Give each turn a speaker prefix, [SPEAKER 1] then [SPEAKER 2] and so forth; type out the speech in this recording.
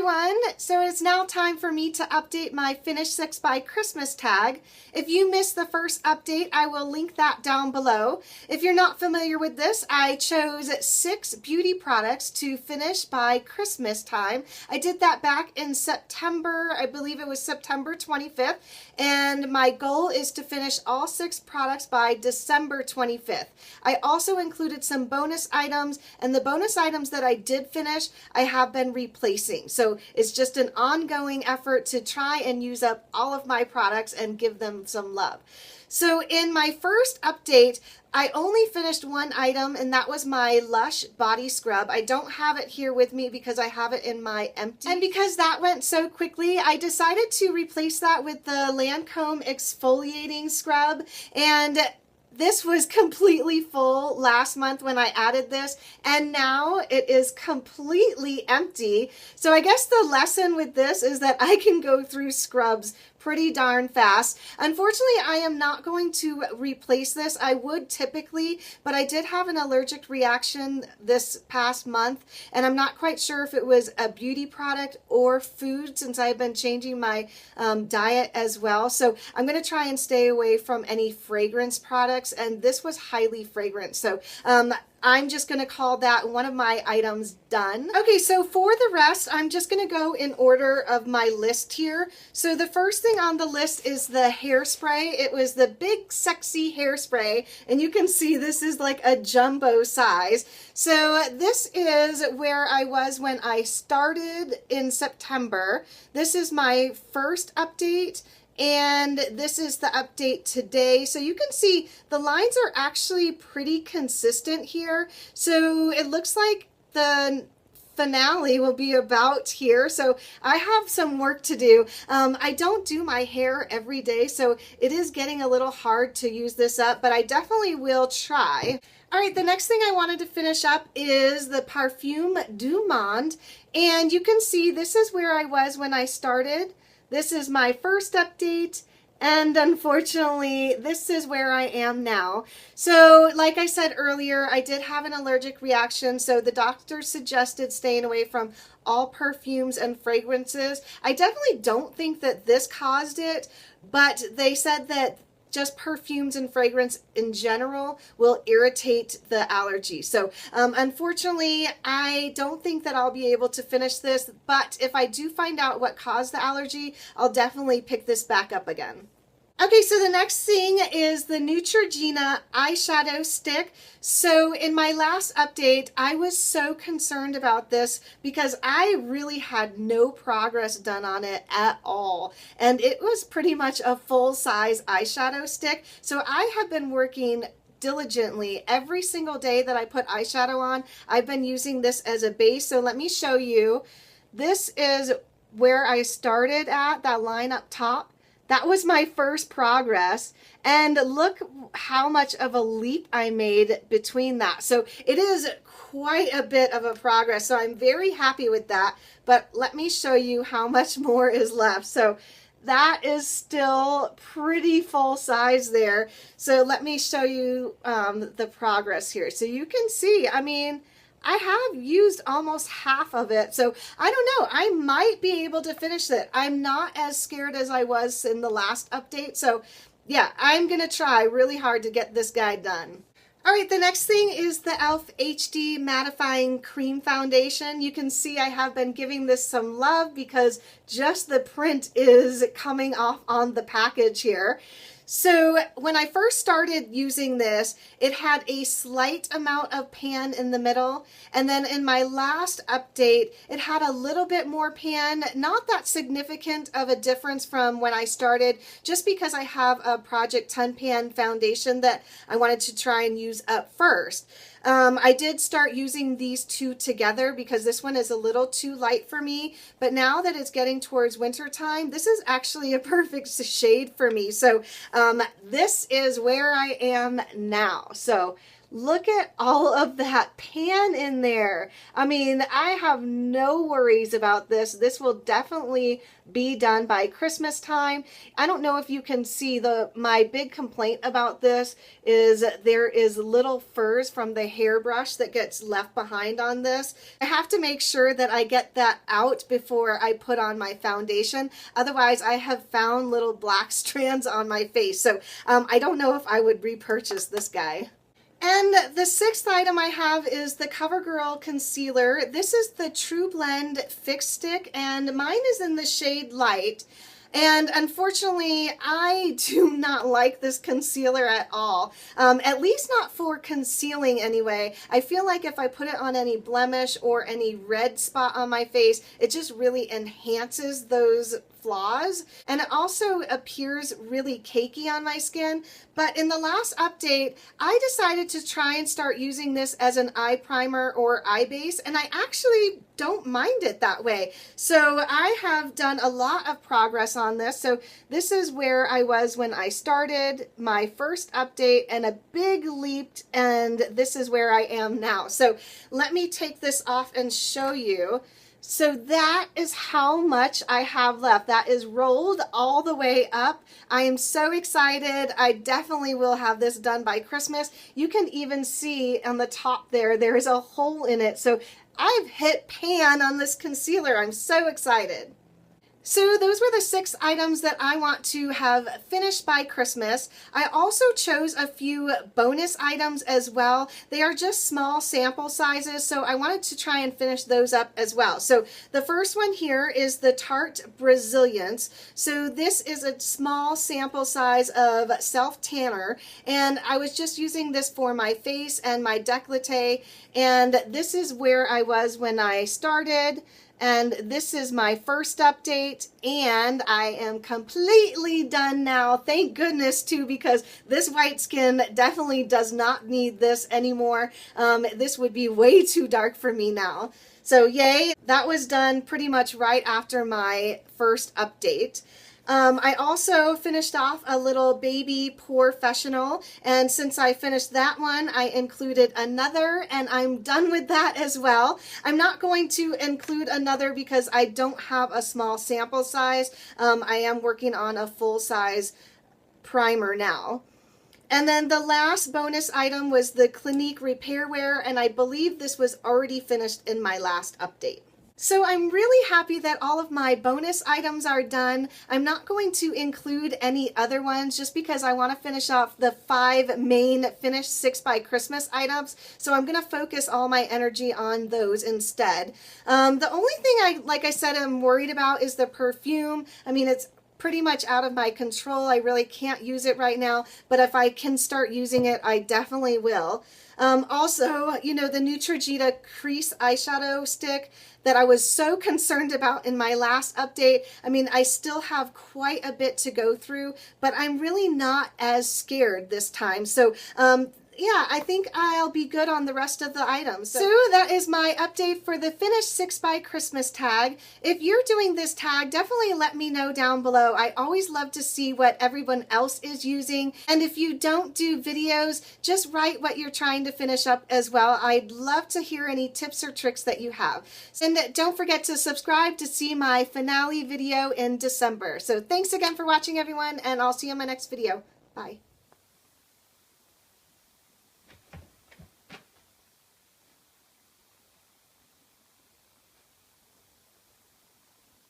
[SPEAKER 1] everyone! So it's now time for me to update my Finish 6 by Christmas tag. If you missed the first update, I will link that down below. If you're not familiar with this, I chose 6 beauty products to finish by Christmas time. I did that back in September, I believe it was September 25th, and my goal is to finish all 6 products by December 25th. I also included some bonus items, and the bonus items that I did finish, I have been replacing. So it's just an ongoing effort to try and use up all of my products and give them some love. So in my first update, I only finished one item, and that was my Lush body scrub. I don't have it here with me because I have it in my empty. And because that went so quickly, I decided to replace that with the Lancome exfoliating scrub. And this was completely full last month when I added this, and now it is completely empty. So I guess the lesson with this is that I can go through scrubs pretty darn fast. Unfortunately, I am not going to replace this. I would typically, but I did have an allergic reaction this past month, and I'm not quite sure if it was a beauty product or food, since I've been changing my diet as well. So I'm going to try and stay away from any fragrance products, and this was highly fragrant. So I'm just going to call that one of my items done. Okay, so for the rest, I'm just going to go in order of my list here. So the first thing on the list is the hairspray. It was the big sexy hairspray, and you can see this is like a jumbo size. So this is where I was when I started in September. This is my first update, and this is the update today. So you can see the lines are actually pretty consistent here. So it looks like the finale will be about here. So I have some work to do. I don't do my hair every day, so it is getting a little hard to use this up, but I definitely will try. All right, the next thing I wanted to finish up is the Perfume du Monde. And you can see this is where I was when I started. This is my first update, and unfortunately, this is where I am now. So, like I said earlier, I did have an allergic reaction, so the doctor suggested staying away from all perfumes and fragrances. I definitely don't think that this caused it, but they said that just perfumes and fragrance in general will irritate the allergy. So unfortunately, I don't think that I'll be able to finish this, but if I do find out what caused the allergy, I'll definitely pick this back up again. Okay, so the next thing is the Neutrogena Eyeshadow Stick. So in my last update, I was so concerned about this because I really had no progress done on it at all. And it was pretty much a full-size eyeshadow stick. So I have been working diligently every single day that I put eyeshadow on. I've been using this as a base. So let me show you. This is where I started at, that line up top. That was my first progress, and look how much of a leap I made between that. So it is quite a bit of a progress, so I'm very happy with that, but let me show you how much more is left. So that is still pretty full size there. So let me show you the progress here. So you can see, I mean, I have used almost half of it, so I don't know. I might be able to finish it. I'm not as scared as I was in the last update, so yeah, I'm going to try really hard to get this guy done. All right, the next thing is the e.l.f. HD Mattifying Cream Foundation. You can see I have been giving this some love because just the print is coming off on the package here. So when I first started using this, it had a slight amount of pan in the middle. And then in my last update, it had a little bit more pan, not that significant of a difference from when I started, just because I have a Project 10 Pan foundation that I wanted to try and use up first. I did start using these two together because this one is a little too light for me, but now that it's getting towards winter time, this is actually a perfect shade for me. So this is where I am now. So look at all of that pan in there. I mean, I have no worries about this. This will definitely be done by Christmas time. I don't know if you can see my big complaint about this is there is little furs from the hairbrush that gets left behind on this. I have to make sure that I get that out before I put on my foundation. Otherwise, I have found little black strands on my face. So I don't know if I would repurchase this guy. And the sixth item I have is the CoverGirl Concealer. This is the True Blend Fix Stick, and mine is in the shade Light. And unfortunately, I do not like this concealer at all. At least not for concealing anyway. I feel like if I put it on any blemish or any red spot on my face, it just really enhances those flaws, and it also appears really cakey on my skin. But in the last update, I decided to try and start using this as an eye primer or eye base, and I actually don't mind it that way. So I have done a lot of progress on this. So this is where I was when I started my first update, and a big leap, and this is where I am now. So let me take this off and show you. So that is how much I have left. That is rolled all the way up. I am so excited. I definitely will have this done by Christmas. You can even see on the top there is a hole in it. So I've hit pan on this concealer. I'm so excited. So those were the 6 items that I want to have finished by Christmas. I also chose a few bonus items as well. They are just small sample sizes, so I wanted to try and finish those up as well. So the first one here is the Tarte Brazilians. So this is a small sample size of Self Tanner, and I was just using this for my face and my décolleté, and this is where I was when I started. And this is my first update, and I am completely done now. Thank goodness too, because this white skin definitely does not need this anymore. This would be way too dark for me now. So yay, that was done pretty much right after my first update. I also finished off a little baby Porefessional, and since I finished that one, I included another, and I'm done with that as well. I'm not going to include another because I don't have a small sample size. I am working on a full size primer now. And then the last bonus item was the Clinique Repair Wear, and I believe this was already finished in my last update. So I'm really happy that all of my bonus items are done. I'm not going to include any other ones just because I want to finish off the 5 main finished 6 by Christmas items. So I'm going to focus all my energy on those instead. The only thing like I said, I'm worried about is the perfume. I mean, it's pretty much out of my control. I really can't use it right now, but if I can start using it, I definitely will. Also, you know, the Neutrogena Crease Eyeshadow Stick that I was so concerned about in my last update. I mean, I still have quite a bit to go through, but I'm really not as scared this time. So, yeah, I think I'll be good on the rest of the items. So that is my update for the finished 6 by Christmas tag. If you're doing this tag, definitely let me know down below. I always love to see what everyone else is using. And if you don't do videos, just write what you're trying to finish up as well. I'd love to hear any tips or tricks that you have. And don't forget to subscribe to see my finale video in December. So thanks again for watching, everyone, and I'll see you in my next video. Bye.